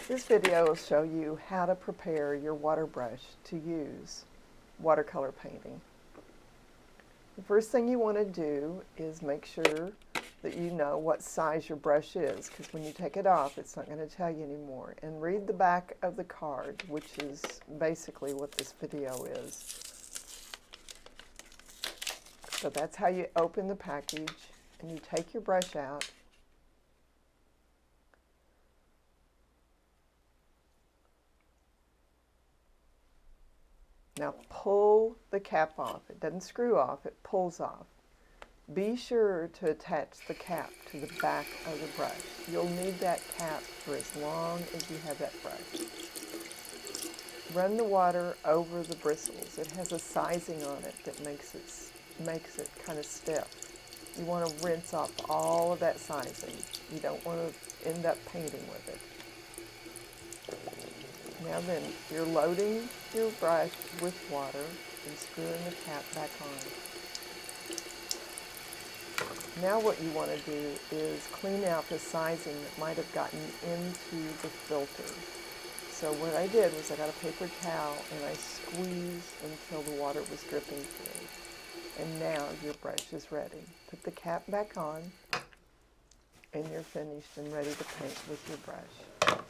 This video will show you how to prepare your water brush to use watercolor painting. The first thing you want to do is make sure that you know what size your brush is, because when you take it off it's not going to tell you anymore. And read the back of the card, which is basically what this video is. So that's how you open the package, and you take your brush out. Now pull the cap off. It doesn't screw off, it pulls off. Be sure to attach the cap to the back of the brush. You'll need that cap for as long as you have that brush. Run the water over the bristles. It has a sizing on it that makes it kind of stiff. You want to rinse off all of that sizing. You don't want to end up painting with it. Now then, you're loading your brush with water and screwing the cap back on. Now what you want to do is clean out the sizing that might have gotten into the filter. So what I did was I got a paper towel and I squeezed until the water was dripping through. And now your brush is ready. Put the cap back on and you're finished and ready to paint with your brush.